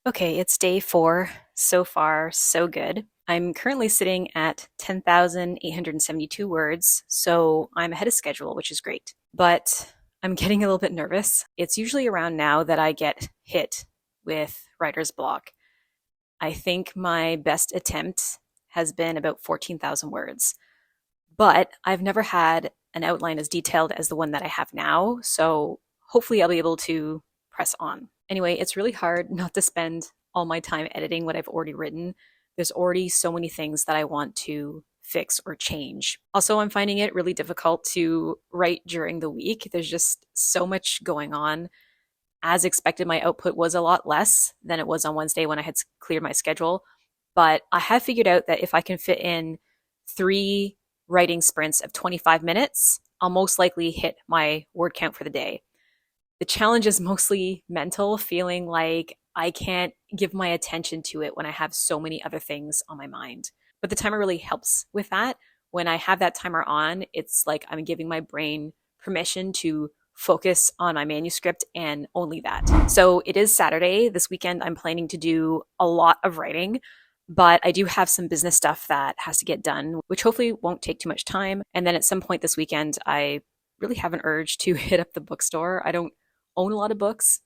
Okay, it's day 4. So far, so good. I'm currently sitting at 10,872 words, so I'm ahead of schedule, which is great. But I'm getting a little bit nervous. It's usually around now that I get hit with writer's block. I think my best attempt has been about 14,000 words, but I've never had an outline as detailed as the one that I have now, so hopefully I'll be able to press on. Anyway, it's really hard not to spend all my time editing what I've already written. There's already so many things that I want to fix or change. Also, I'm finding it really difficult to write during the week. There's just so much going on. As expected, my output was a lot less than it was on Wednesday when I had cleared my schedule. But I have figured out that if I can fit in 3 writing sprints of 25 minutes, I'll most likely hit my word count for the day. The challenge is mostly mental, feeling like I can't give my attention to it when I have so many other things on my mind. But the timer really helps with that. When I have that timer on, it's like I'm giving my brain permission to focus on my manuscript and only that. So it is Saturday. This weekend, I'm planning to do a lot of writing, but I do have some business stuff that has to get done, which hopefully won't take too much time. And then at some point this weekend, I really have an urge to hit up the bookstore. I don't own a lot of books.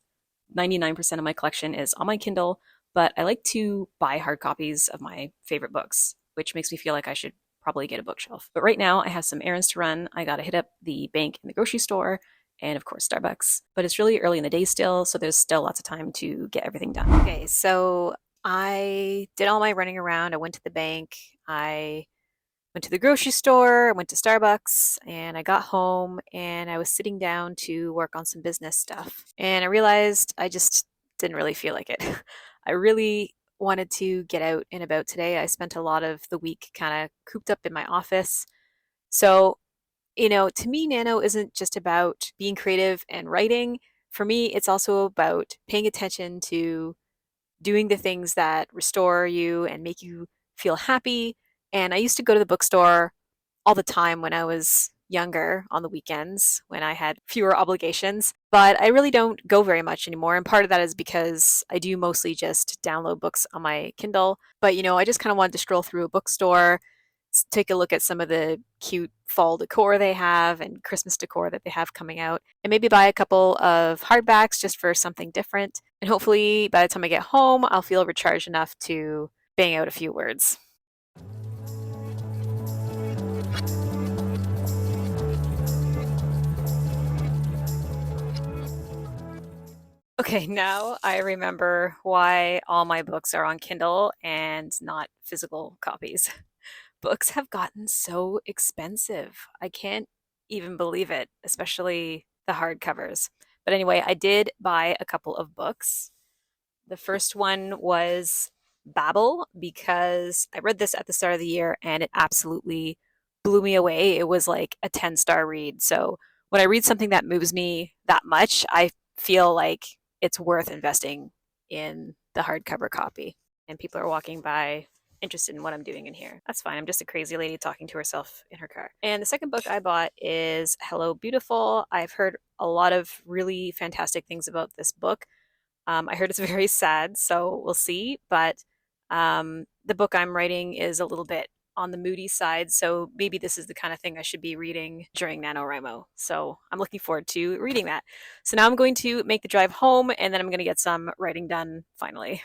99% of my collection is on my Kindle, but I like to buy hard copies of my favorite books, which makes me feel like I should probably get a bookshelf. But right now, I have some errands to run. I got to hit up the bank and the grocery store, and of course, Starbucks. But it's really early in the day still, so there's still lots of time to get everything done. Okay, so I did all my running around. I went to the bank. I went to the grocery store, I went to Starbucks, and I got home and I was sitting down to work on some business stuff. And I realized I just didn't really feel like it. I really wanted to get out and about today. I spent a lot of the week kind of cooped up in my office. So, to me, Nano isn't just about being creative and writing. For me, it's also about paying attention to doing the things that restore you and make you feel happy. And I used to go to the bookstore all the time when I was younger on the weekends when I had fewer obligations, but I really don't go very much anymore. And part of that is because I do mostly just download books on my Kindle. But, I just kind of wanted to stroll through a bookstore, take a look at some of the cute fall decor they have and Christmas decor that they have coming out, and maybe buy a couple of hardbacks just for something different. And hopefully, by the time I get home, I'll feel recharged enough to bang out a few words. Okay, now I remember why all my books are on Kindle and not physical copies. Books have gotten so expensive. I can't even believe it, especially the hardcovers. But anyway, I did buy a couple of books. The first one was Babel because I read this at the start of the year and it absolutely blew me away. It was like a 10-star read. So when I read something that moves me that much, I feel like it's worth investing in the hardcover copy. And people are walking by interested in what I'm doing in here. That's fine. I'm just a crazy lady talking to herself in her car. And the second book I bought is Hello Beautiful. I've heard a lot of really fantastic things about this book. I heard it's very sad, so we'll see. But the book I'm writing is a little bit on the moody side, so maybe this is the kind of thing I should be reading during NaNoWriMo. So I'm looking forward to reading that. So now I'm going to make the drive home, and then I'm going to get some writing done finally.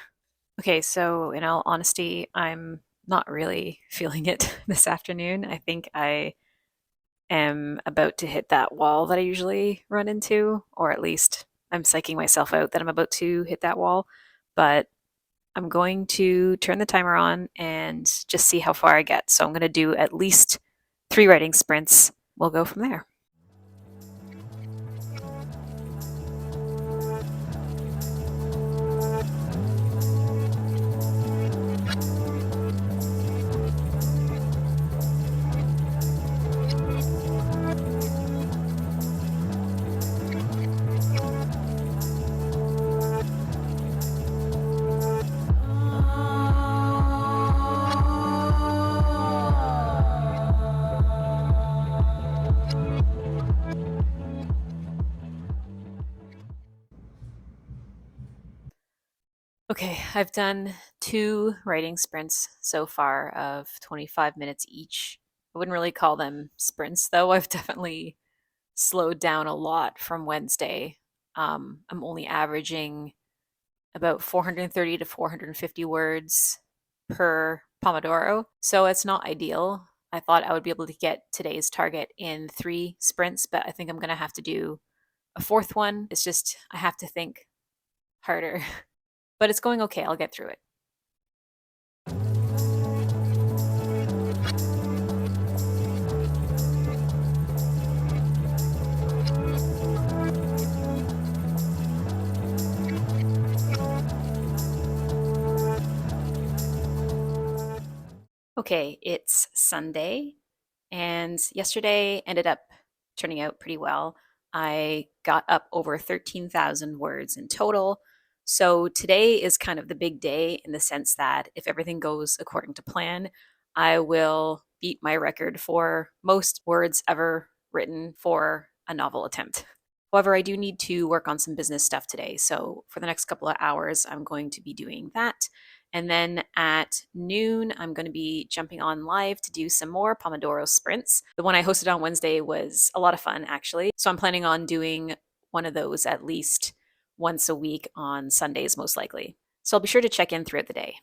Okay, so in all honesty, I'm not really feeling it this afternoon. I think I am about to hit that wall that I usually run into, or at least I'm psyching myself out that I'm about to hit that wall. But I'm going to turn the timer on and just see how far I get. So I'm going to do at least 3 writing sprints. We'll go from there. I've done 2 writing sprints so far of 25 minutes each. I wouldn't really call them sprints, though. I've definitely slowed down a lot from Wednesday. I'm only averaging about 430 to 450 words per Pomodoro, so it's not ideal. I thought I would be able to get today's target in 3 sprints, but I think I'm going to have to do a fourth one. It's just, I have to think harder, but it's going okay. I'll get through it. Okay, it's Sunday, and yesterday ended up turning out pretty well. I got up over 13,000 words in total. So today is kind of the big day in the sense that if everything goes according to plan, I will beat my record for most words ever written for a novel attempt. However, I do need to work on some business stuff today. So for the next couple of hours, I'm going to be doing that. And then at noon, I'm going to be jumping on live to do some more Pomodoro sprints. The one I hosted on Wednesday was a lot of fun, actually. So I'm planning on doing one of those at least once a week on Sundays, most likely. So I'll be sure to check in throughout the day.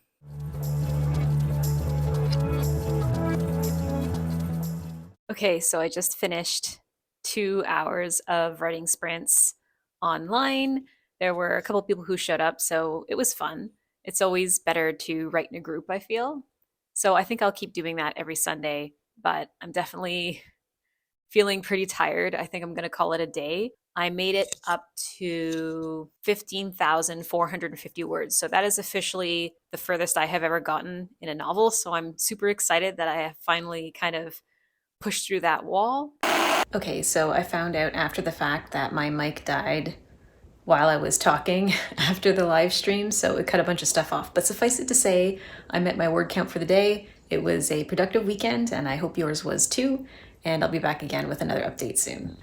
Okay, so I just finished 2 hours of writing sprints online. There were a couple people who showed up, so it was fun. It's always better to write in a group, I feel. So I think I'll keep doing that every Sunday, but I'm definitely feeling pretty tired. I think I'm going to call it a day. I made it up to 15,450 words. So that is officially the furthest I have ever gotten in a novel. So I'm super excited that I have finally kind of pushed through that wall. Okay, so I found out after the fact that my mic died while I was talking after the live stream, so it cut a bunch of stuff off. But suffice it to say, I met my word count for the day. It was a productive weekend, and I hope yours was too. And I'll be back again with another update soon.